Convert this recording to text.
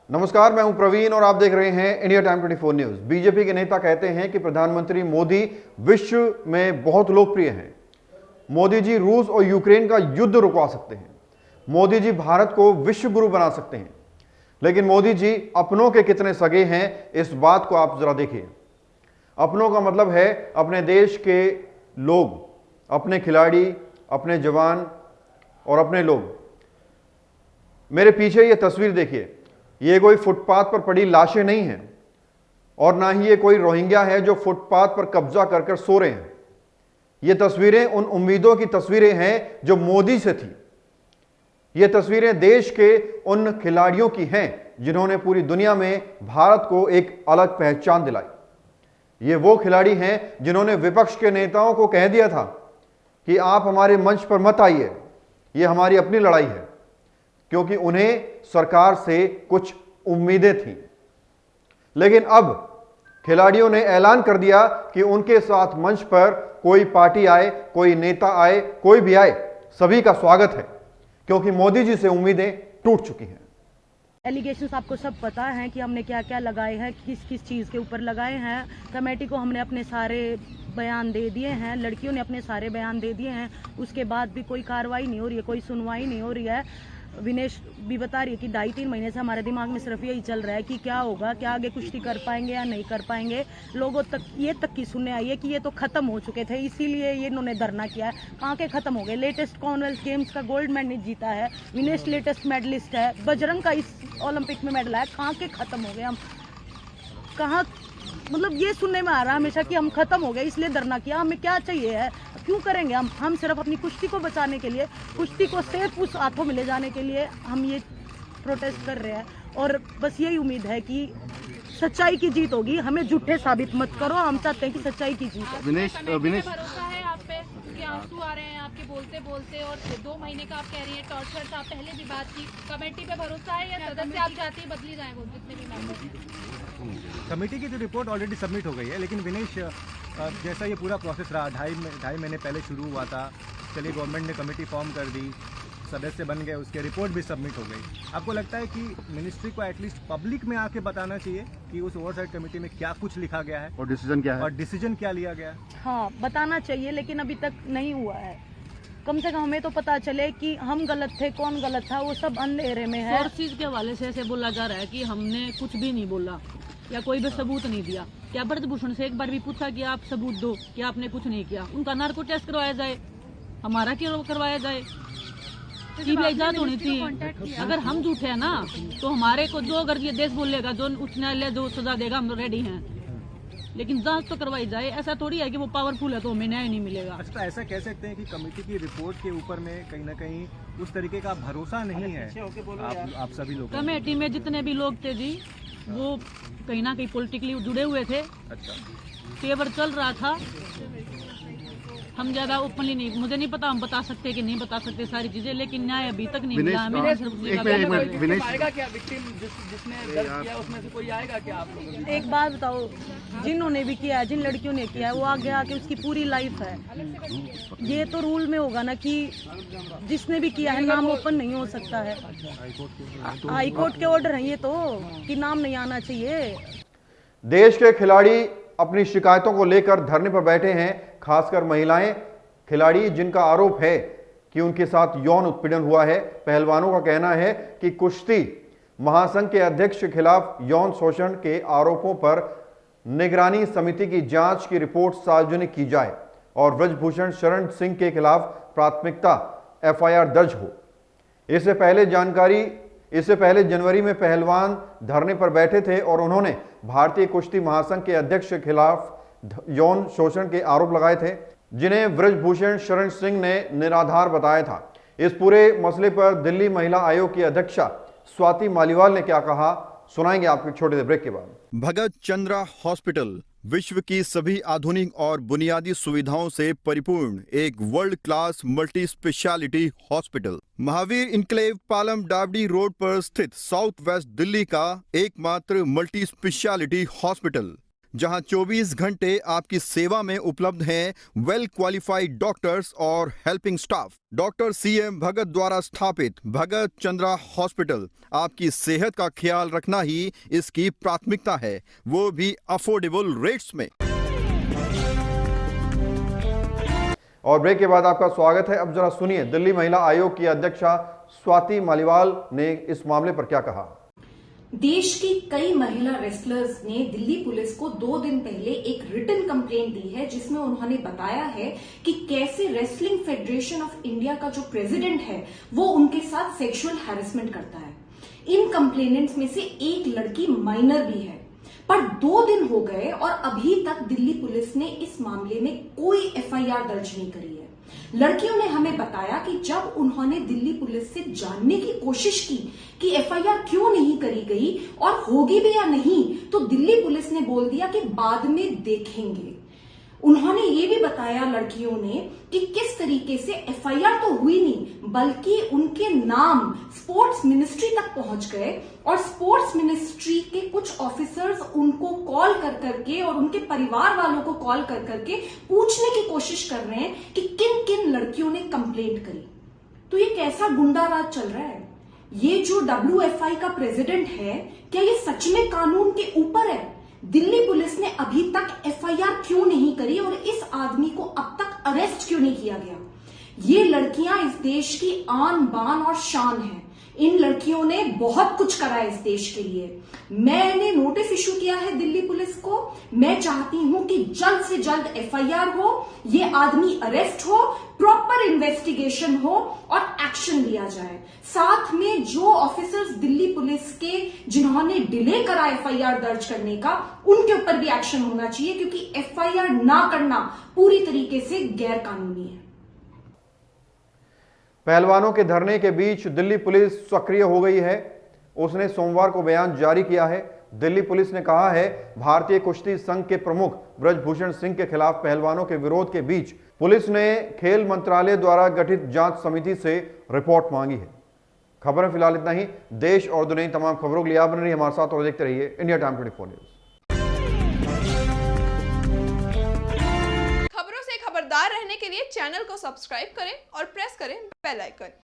नमस्कार, मैं हूं प्रवीण और आप देख रहे हैं इंडिया टाइम 24 न्यूज। बीजेपी के नेता कहते हैं कि प्रधानमंत्री मोदी विश्व में बहुत लोकप्रिय हैं। मोदी जी रूस और यूक्रेन का युद्ध रुकवा सकते हैं। मोदी जी भारत को विश्व गुरु बना सकते हैं। लेकिन मोदी जी अपनों के कितने सगे हैं, इस बात को आप जरा देखिए। अपनों का मतलब है अपने देश के लोग, अपने खिलाड़ी, अपने जवान और अपने लोग। मेरे पीछे ये तस्वीर देखिए, ये कोई फुटपाथ पर पड़ी लाशें नहीं हैं और ना ही ये कोई रोहिंग्या है जो फुटपाथ पर कब्जा कर कर सो रहे हैं। ये तस्वीरें उन उम्मीदों की तस्वीरें हैं जो मोदी से थी। ये तस्वीरें देश के उन खिलाड़ियों की हैं जिन्होंने पूरी दुनिया में भारत को एक अलग पहचान दिलाई। ये वो खिलाड़ी हैं जिन्होंने विपक्ष के नेताओं को कह दिया था कि आप हमारे मंच पर मत आइए, ये हमारी अपनी लड़ाई है, क्योंकि उन्हें सरकार से कुछ उम्मीदें थीं। लेकिन अब खिलाड़ियों ने ऐलान कर दिया कि उनके साथ मंच पर कोई पार्टी आए, कोई नेता आए, कोई भी आए, सभी का स्वागत है, क्योंकि मोदी जी से उम्मीदें टूट चुकी हैं। एलिगेशंस आपको सब पता है कि हमने क्या क्या लगाए हैं, किस किस चीज़ के ऊपर लगाए हैं। कमेटी को हमने अपने सारे बयान दे दिए हैं, लड़कियों ने अपने सारे बयान दे दिए हैं। उसके बाद भी कोई कार्रवाई नहीं हो रही है, कोई सुनवाई नहीं हो रही है। विनेश भी बता रही है कि 2.5-3 महीने से हमारे दिमाग में सिर्फ यही चल रहा है कि क्या होगा, क्या आगे कुश्ती कर पाएंगे या नहीं कर पाएंगे। लोगों तक ये तक की सुनने आई है कि ये तो खत्म हो चुके थे, इसीलिए ये इन्होंने धरना किया है। कहाँ के खत्म हो गए? लेटेस्ट कॉमनवेल्थ गेम्स का गोल्ड मेडल जीता है, विनेश लेटेस्ट मेडलिस्ट है, बजरंग का इस ओलंपिक में मेडल आया। कहाँ के खत्म हो गए हम? कहाँ? मतलब ये सुनने में आ रहा है हमेशा कि हम खत्म हो गए इसलिए धरना किया। हमें क्या चाहिए है, क्यों करेंगे हम सिर्फ अपनी कुश्ती को बचाने के लिए, कुश्ती को सेफ उस हाथों में ले जाने के लिए हम ये प्रोटेस्ट कर रहे हैं। और बस यही उम्मीद है कि सच्चाई की जीत होगी। हमें झूठे साबित मत करो, हम चाहते हैं कि सच्चाई की जीत हो। विनेश भरोसा है आप पे कि आंसू आ रहे हैं आपके बोलते बोलते, और 2 महीने का आप कह रही हैं टॉर्चर का, पहले भी बात की। कमेटी पे भरोसा है या सदस्य आप चाहती है बदली जाए वो जितने भी मेंबर? कमेटी की जो रिपोर्ट ऑलरेडी सबमिट हो गई है, लेकिन विनेश जैसा ये पूरा प्रोसेस रहा, ढाई महीने पहले शुरू हुआ था, चलिए गवर्नमेंट ने कमेटी फॉर्म कर दी, सदस्य बन गए, उसके रिपोर्ट भी सबमिट हो गई। आपको लगता है कि मिनिस्ट्री को एटलीस्ट पब्लिक में आके बताना चाहिए कि उस ओवरसाइट कमेटी में क्या कुछ लिखा गया है और डिसीजन क्या है, और डिसीजन क्या लिया गया है? हाँ, बताना चाहिए, लेकिन अभी तक नहीं हुआ है। कम से कम हमें तो पता चले कि हम गलत थे, कौन गलत था, वो सब अंधेरे में है। सोर्सेज के हवाले से ऐसे बोला जा रहा है कि हमने कुछ भी नहीं बोला या कोई भी सबूत नहीं दिया। क्या ब्रजभूषण से एक बार भी पूछा कि आप सबूत दो कि आपने कुछ नहीं किया? उनका नार्को टेस्ट करवाया जाए, हमारा क्यों करवाया जाए? सीबीआई जांच होनी थी। अगर हम झूठे हैं ना, तो हमारे को जो अगर ये देश बोलेगा, जो उच्च न्यायालय जो सजा देगा, हम रेडी हैं, लेकिन जांच तो करवाई जाए। ऐसा थोड़ी है कि वो पावरफुल है तो हमें न्याय नहीं मिलेगा। अच्छा, ऐसा कह सकते हैं कि कमेटी की रिपोर्ट के ऊपर में कहीं ना कहीं उस तरीके का भरोसा नहीं है आप सभी लोग? कमेटी में जितने भी लोग थे जी, वो कहीं ना कहीं पॉलिटिकली जुड़े हुए थे। अच्छा, फेवर चल रहा था। हम ज्यादा ओपनली नहीं, मुझे नहीं पता हम बता सकते कि नहीं बता सकते सारी चीजें, लेकिन न्याय अभी तक नहीं मिला हमें। एक बात बताओ, जिन्होंने भी किया है, जिन लड़कियों ने किया है, वो आगे आके उसकी पूरी लाइफ है। ये तो रूल में होगा ना कि जिसने भी किया है नाम ओपन नहीं हो सकता है। हाई कोर्ट के ऑर्डर है ये तो, कि नाम नहीं आना चाहिए। देश के खिलाड़ी अपनी शिकायतों को लेकर धरने पर बैठे हैं, खासकर महिलाएं खिलाड़ी जिनका आरोप है कि उनके साथ यौन उत्पीड़न हुआ है। पहलवानों का कहना है कि कुश्ती महासंघ के अध्यक्ष के खिलाफ यौन शोषण के आरोपों पर निगरानी समिति की जांच की रिपोर्ट सार्वजनिक की जाए और ब्रजभूषण शरण सिंह के खिलाफ प्राथमिकता एफआईआर दर्ज हो। इससे पहले जनवरी में पहलवान धरने पर बैठे थे और उन्होंने भारतीय कुश्ती महासंघ के अध्यक्ष के खिलाफ यौन शोषण के आरोप लगाए थे, जिन्हें ब्रजभूषण शरण सिंह ने निराधार बताया था। इस पूरे मसले पर दिल्ली महिला आयोग की अध्यक्षा स्वाति मालीवाल ने क्या कहा, सुनाएंगे आपको छोटे से ब्रेक के बाद। भगत चंद्रा हॉस्पिटल विश्व की सभी आधुनिक और बुनियादी सुविधाओं से परिपूर्ण एक world class multi speciality hospital, Mahavir enclave Palam डावडी रोड पर स्थित साउथ वेस्ट दिल्ली का एकमात्र मल्टी स्पेशलिटी हॉस्पिटल, जहां 24 घंटे आपकी सेवा में उपलब्ध हैं वेल क्वालिफाइड डॉक्टर्स और हेल्पिंग स्टाफ। डॉक्टर CM भगत द्वारा स्थापित भगत चंद्रा हॉस्पिटल आपकी सेहत का ख्याल रखना ही इसकी प्राथमिकता है, वो भी अफोर्डेबल रेट्स में। और ब्रेक के बाद आपका स्वागत है। अब जरा सुनिए दिल्ली महिला आयोग की अध्यक्षा स्वाति मालीवाल ने इस मामले पर क्या कहा। देश की कई महिला रेसलर्स ने दिल्ली पुलिस को 2 दिन पहले एक रिटन कंप्लेंट दी है, जिसमें उन्होंने बताया है कि कैसे रेसलिंग फेडरेशन ऑफ इंडिया का जो प्रेसिडेंट है वो उनके साथ सेक्सुअल हैरेसमेंट करता है। इन कंप्लेनेंट्स में से एक लड़की माइनर भी है, पर 2 दिन हो गए और अभी तक दिल्ली पुलिस ने इस मामले में कोई FIR दर्ज नहीं करी है। लड़कियों ने हमें बताया कि जब उन्होंने दिल्ली पुलिस से जानने की कोशिश की कि FIR क्यों नहीं करी गई और होगी भी या नहीं, तो दिल्ली पुलिस ने बोल दिया कि बाद में देखेंगे। उन्होंने ये भी बताया लड़कियों ने कि किस तरीके से FIR तो हुई नहीं, बल्कि उनके नाम स्पोर्ट्स मिनिस्ट्री तक पहुंच गए और स्पोर्ट्स मिनिस्ट्री के कुछ ऑफिसर्स उनको कॉल कर करके और उनके परिवार वालों को कॉल कर करके पूछने की कोशिश कर रहे हैं कि किन किन लड़कियों ने कंप्लेंट करी। तो ये कैसा गुंडा राज चल रहा है? ये जो WFI का प्रेसिडेंट है, क्या ये सच में कानून के ऊपर है? दिल्ली पुलिस ने अभी तक FIR क्यों नहीं करी और इस आदमी को अब तक अरेस्ट क्यों नहीं किया गया? ये लड़कियां इस देश की आन बान और शान हैं। इन लड़कियों ने बहुत कुछ करा है इस देश के लिए। मैंने नोटिस इशू किया है दिल्ली पुलिस को। मैं चाहती हूं कि जल्द से जल्द FIR हो, ये आदमी अरेस्ट हो, प्रॉपर इन्वेस्टिगेशन हो और एक्शन लिया जाए। साथ में जो ऑफिसर्स दिल्ली पुलिस के जिन्होंने डिले करा FIR दर्ज करने का, उनके ऊपर भी एक्शन होना चाहिए, क्योंकि FIR ना करना पूरी तरीके से गैर कानूनी है। पहलवानों के धरने के बीच दिल्ली पुलिस सक्रिय हो गई है। उसने सोमवार को बयान जारी किया है। दिल्ली पुलिस ने कहा है, भारतीय कुश्ती संघ के प्रमुख ब्रजभूषण सिंह के खिलाफ पहलवानों के विरोध के बीच पुलिस ने खेल मंत्रालय द्वारा गठित जांच समिति से रिपोर्ट मांगी है। खबरें फिलहाल इतना ही। देश और दुनिया की तमाम खबरों के लिए आप बने रहिए हमारे साथ और देखते रहिए इंडिया टाइम 24 न्यूज। खबरों से खबरदार रहने के लिए चैनल को सब्सक्राइब करें और प्रेस करें बेल आइकन।